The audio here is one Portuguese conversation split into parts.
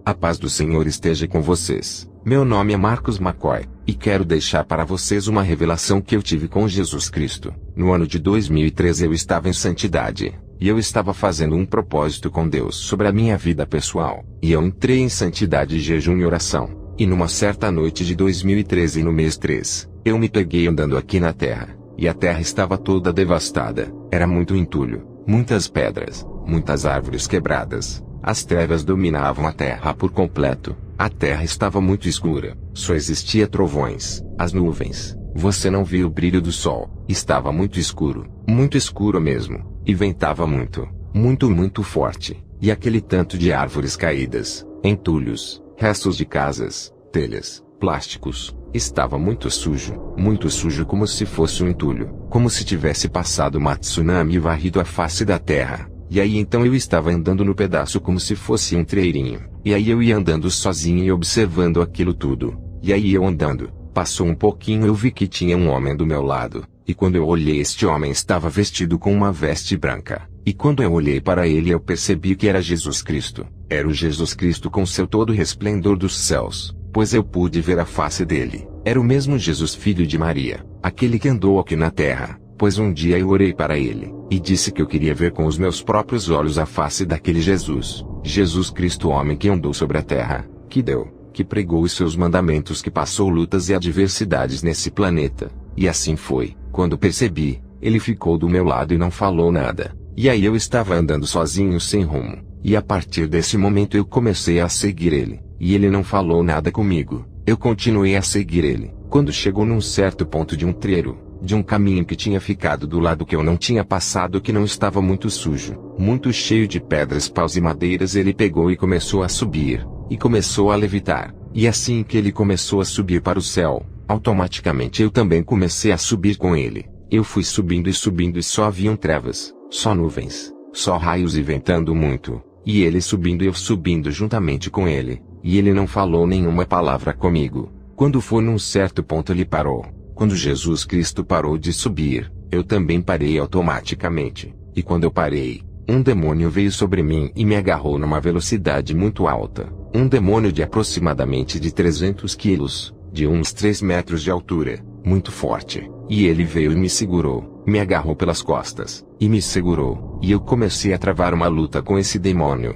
A paz do Senhor esteja com vocês. Meu nome é Marcos McCoy, e quero deixar para vocês uma revelação que eu tive com Jesus Cristo. No ano de 2013 eu estava em santidade, e eu estava fazendo um propósito com Deus sobre a minha vida pessoal, e eu entrei em santidade, jejum e oração. E numa certa noite de 2013 no mês 3, eu me peguei andando aqui na terra, e a terra estava toda devastada, era muito entulho, muitas pedras, muitas árvores quebradas. As trevas dominavam a terra por completo, a terra estava muito escura, só existia trovões, as nuvens, você não via o brilho do sol, estava muito escuro mesmo, e ventava muito, muito forte, e aquele tanto de árvores caídas, entulhos, restos de casas, telhas, plásticos, estava muito sujo como se fosse um entulho, como se tivesse passado uma tsunami e varrido a face da terra. E aí então eu estava andando no pedaço como se fosse um treirinho, e aí eu ia andando sozinho e observando aquilo tudo, e aí eu andando, passou um pouquinho eu vi que tinha um homem do meu lado, e quando eu olhei este homem estava vestido com uma veste branca, e quando eu olhei para ele eu percebi que era Jesus Cristo, era o Jesus Cristo com seu todo resplendor dos céus, pois eu pude ver a face dele, era o mesmo Jesus filho de Maria, aquele que andou aqui na terra. Pois um dia eu orei para ele, e disse que eu queria ver com os meus próprios olhos a face daquele Jesus, Jesus Cristo, homem que andou sobre a terra, que pregou os seus mandamentos, que passou lutas e adversidades nesse planeta, e assim foi. Quando percebi, ele ficou do meu lado e não falou nada, e aí eu estava andando sozinho sem rumo, e a partir desse momento eu comecei a seguir ele, e ele não falou nada comigo, eu continuei a seguir ele, quando chegou num certo ponto de um treiro, de um caminho que tinha ficado do lado que eu não tinha passado, que não estava muito sujo, muito cheio de pedras, paus e madeiras, ele pegou e começou a subir, e começou a levitar, e assim que ele começou a subir para o céu, automaticamente eu também comecei a subir com ele, eu fui subindo e só haviam trevas, só nuvens, só raios e ventando muito, e ele subindo e eu subindo juntamente com ele, e ele não falou nenhuma palavra comigo. Quando foi num certo ponto ele parou. Quando Jesus Cristo parou de subir, eu também parei automaticamente, e quando eu parei, um demônio veio sobre mim e me agarrou numa velocidade muito alta, um demônio de aproximadamente de 300 quilos, de uns 3 metros de altura, muito forte, e ele veio e me segurou, me agarrou pelas costas, e me segurou, e eu comecei a travar uma luta com esse demônio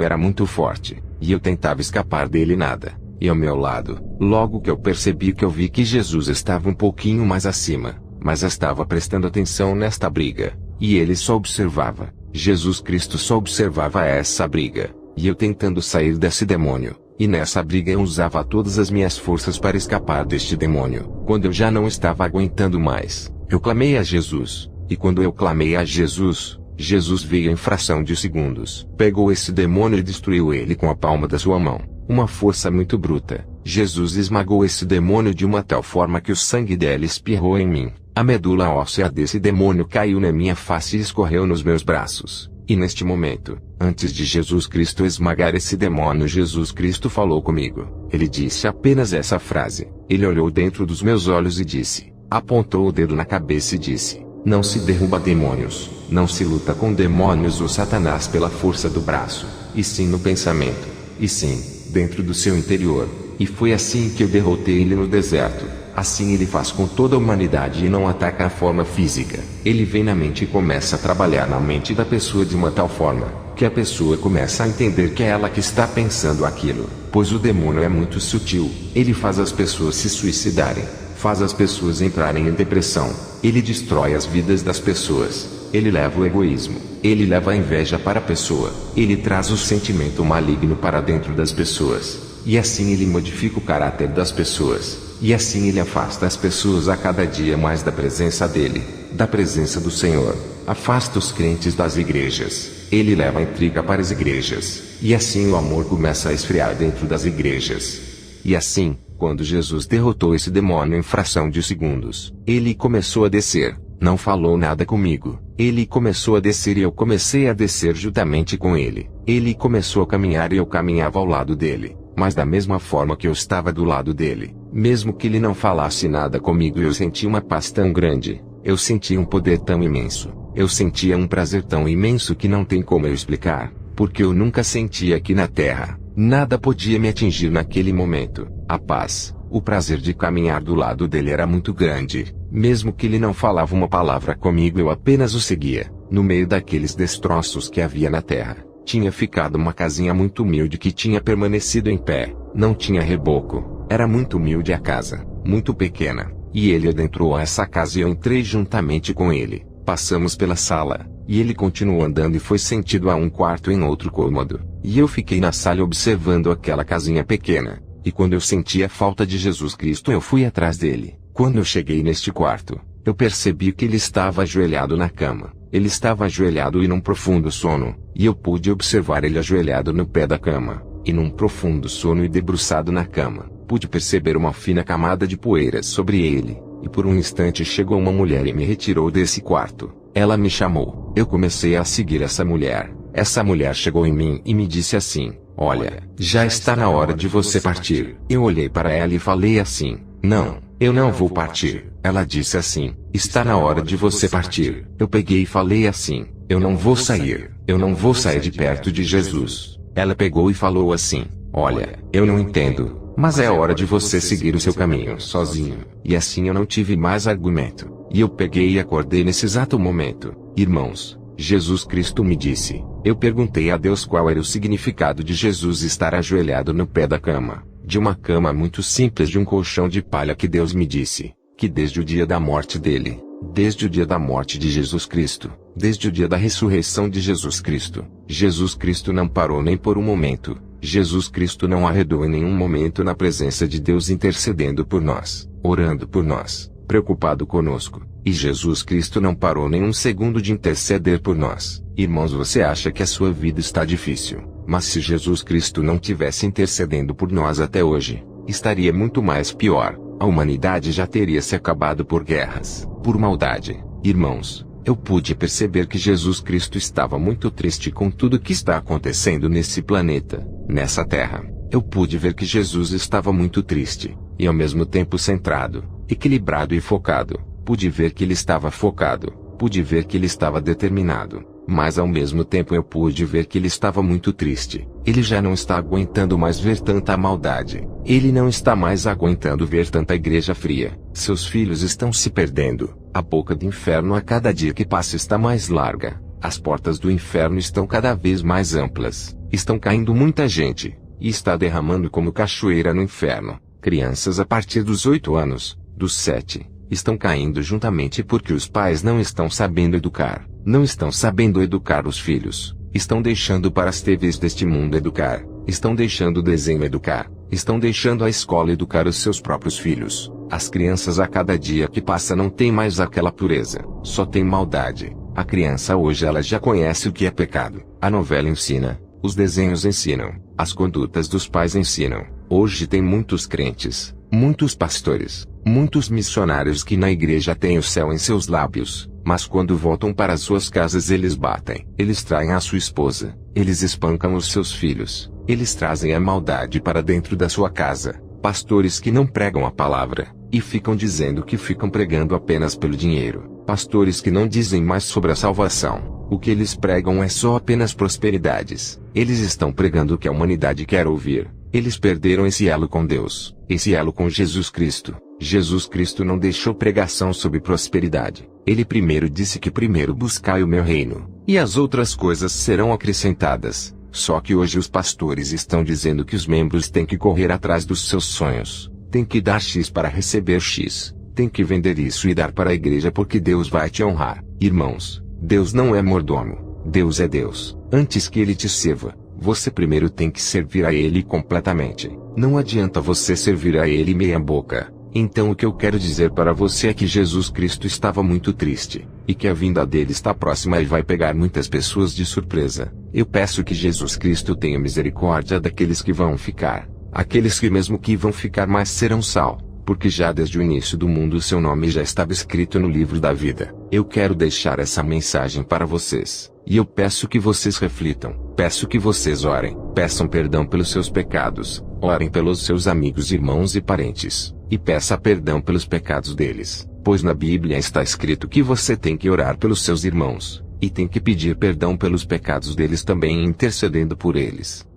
era muito forte, e eu tentava escapar dele nada. E ao meu lado, logo que eu percebi que eu vi que Jesus estava um pouquinho mais acima, mas estava prestando atenção nesta briga, e ele só observava, Jesus Cristo só observava essa briga, e eu tentando sair desse demônio, e nessa briga eu usava todas as minhas forças para escapar deste demônio. Quando eu já não estava aguentando mais, eu clamei a Jesus, e quando eu clamei a Jesus, Jesus veio em fração de segundos, pegou esse demônio e destruiu ele com a palma da sua mão. Uma força muito bruta, Jesus esmagou esse demônio de uma tal forma que o sangue dele espirrou em mim. A medula óssea desse demônio caiu na minha face e escorreu nos meus braços. E neste momento, antes de Jesus Cristo esmagar esse demônio, Jesus Cristo falou comigo. Ele disse apenas essa frase. Ele olhou dentro dos meus olhos e disse, apontou o dedo na cabeça e disse, não se derruba demônios, não se luta com demônios ou Satanás pela força do braço, e sim no pensamento, e sim, dentro do seu interior, e foi assim que eu derrotei ele no deserto. Assim ele faz com toda a humanidade e não ataca a forma física. Ele vem na mente e começa a trabalhar na mente da pessoa de uma tal forma, que a pessoa começa a entender que é ela que está pensando aquilo, pois o demônio é muito sutil, ele faz as pessoas se suicidarem, faz as pessoas entrarem em depressão, ele destrói as vidas das pessoas. Ele leva o egoísmo, ele leva a inveja para a pessoa, ele traz o sentimento maligno para dentro das pessoas, e assim ele modifica o caráter das pessoas, e assim ele afasta as pessoas a cada dia mais da presença dele, da presença do Senhor, afasta os crentes das igrejas, ele leva a intriga para as igrejas, e assim o amor começa a esfriar dentro das igrejas. E assim, quando Jesus derrotou esse demônio em fração de segundos, ele começou a descer. Não falou nada comigo. Ele começou a descer e eu comecei a descer juntamente com ele. Ele começou a caminhar e eu caminhava ao lado dele, mas da mesma forma que eu estava do lado dele, mesmo que ele não falasse nada comigo, eu sentia uma paz tão grande, eu sentia um poder tão imenso, eu sentia um prazer tão imenso que não tem como eu explicar, porque eu nunca senti aqui na terra. Nada podia me atingir naquele momento. A paz, o prazer de caminhar do lado dele era muito grande. Mesmo que ele não falava uma palavra comigo, eu apenas o seguia. No meio daqueles destroços que havia na terra, tinha ficado uma casinha muito humilde que tinha permanecido em pé. Não tinha reboco. Era muito humilde a casa, muito pequena. E ele adentrou essa casa e eu entrei juntamente com ele. Passamos pela sala, e ele continuou andando e foi sentido a um quarto em outro cômodo. E eu fiquei na sala observando aquela casinha pequena. E quando eu senti a falta de Jesus Cristo, eu fui atrás dele. Quando eu cheguei neste quarto, eu percebi que ele estava ajoelhado na cama. Ele estava ajoelhado e num profundo sono, e eu pude observar ele ajoelhado no pé da cama, e num profundo sono e debruçado na cama. Pude perceber uma fina camada de poeira sobre ele, e por um instante chegou uma mulher e me retirou desse quarto. Ela me chamou. Eu comecei a seguir essa mulher. Essa mulher chegou em mim e me disse assim: "Olha, já está na hora de você partir." Eu olhei para ela e falei assim: "Não, eu não vou partir." Ela disse assim: "Está na hora de você partir." Eu peguei e falei assim: "Eu não vou sair. Eu não vou sair de perto de Jesus." Ela pegou e falou assim: "Olha, eu não entendo, mas é hora de você seguir o seu caminho sozinho." E assim eu não tive mais argumento. E eu peguei e acordei nesse exato momento. Irmãos, Jesus Cristo me disse. Eu perguntei a Deus qual era o significado de Jesus estar ajoelhado no pé da cama. De uma cama muito simples, de um colchão de palha, que Deus me disse que desde o dia da morte dele, desde o dia da morte de Jesus Cristo, desde o dia da ressurreição de Jesus Cristo não parou nem por um momento. Jesus Cristo não arredou em nenhum momento na presença de Deus, intercedendo por nós, orando por nós, preocupado conosco. E Jesus Cristo não parou nem um segundo de interceder por nós. Irmãos, você acha que a sua vida está difícil, mas se Jesus Cristo não tivesse intercedendo por nós até hoje, estaria muito mais pior. A humanidade já teria se acabado por guerras, por maldade. Irmãos, eu pude perceber que Jesus Cristo estava muito triste com tudo que está acontecendo nesse planeta, nessa terra. Eu pude ver que Jesus estava muito triste, e ao mesmo tempo centrado, equilibrado e focado. Pude ver que ele estava focado, pude ver que ele estava determinado, mas ao mesmo tempo eu pude ver que ele estava muito triste. Ele já não está aguentando mais ver tanta maldade. Ele não está mais aguentando ver tanta igreja fria. Seus filhos estão se perdendo. A boca do inferno a cada dia que passa está mais larga. As portas do inferno estão cada vez mais amplas. Estão caindo muita gente, e está derramando como cachoeira no inferno. Crianças a partir dos 8 anos, dos 7, estão caindo juntamente porque os pais não estão sabendo educar. Não estão sabendo educar os filhos. Estão deixando para as TVs deste mundo educar. Estão deixando o desenho educar. Estão deixando a escola educar os seus próprios filhos. As crianças a cada dia que passa não tem mais aquela pureza. Só tem maldade. A criança hoje ela já conhece o que é pecado. A novela ensina. Os desenhos ensinam. As condutas dos pais ensinam. Hoje tem muitos crentes, muitos pastores, muitos missionários que na igreja têm o céu em seus lábios, mas quando voltam para suas casas eles batem, eles traem a sua esposa, eles espancam os seus filhos, eles trazem a maldade para dentro da sua casa. Pastores que não pregam a palavra, e ficam dizendo que ficam pregando apenas pelo dinheiro. Pastores que não dizem mais sobre a salvação. O que eles pregam é só apenas prosperidades. Eles estão pregando o que a humanidade quer ouvir. Eles perderam esse elo com Deus, esse elo com Jesus Cristo. Jesus Cristo não deixou pregação sobre prosperidade. Ele primeiro disse que primeiro buscai o meu reino, e as outras coisas serão acrescentadas. Só que hoje os pastores estão dizendo que os membros têm que correr atrás dos seus sonhos. Tem que dar X para receber X. Tem que vender isso e dar para a igreja porque Deus vai te honrar. Irmãos, Deus não é mordomo. Deus é Deus. Antes que Ele te sirva, você primeiro tem que servir a Ele completamente. Não adianta você servir a Ele meia boca. Então o que eu quero dizer para você é que Jesus Cristo estava muito triste, e que a vinda dele está próxima e vai pegar muitas pessoas de surpresa. Eu peço que Jesus Cristo tenha misericórdia daqueles que vão ficar. Aqueles que mesmo que vão ficar mais serão sal, porque já desde o início do mundo o seu nome já estava escrito no livro da vida. Eu quero deixar essa mensagem para vocês, e eu peço que vocês reflitam, peço que vocês orem, peçam perdão pelos seus pecados, orem pelos seus amigos, irmãos e parentes, e peça perdão pelos pecados deles, pois na Bíblia está escrito que você tem que orar pelos seus irmãos, e tem que pedir perdão pelos pecados deles também, intercedendo por eles.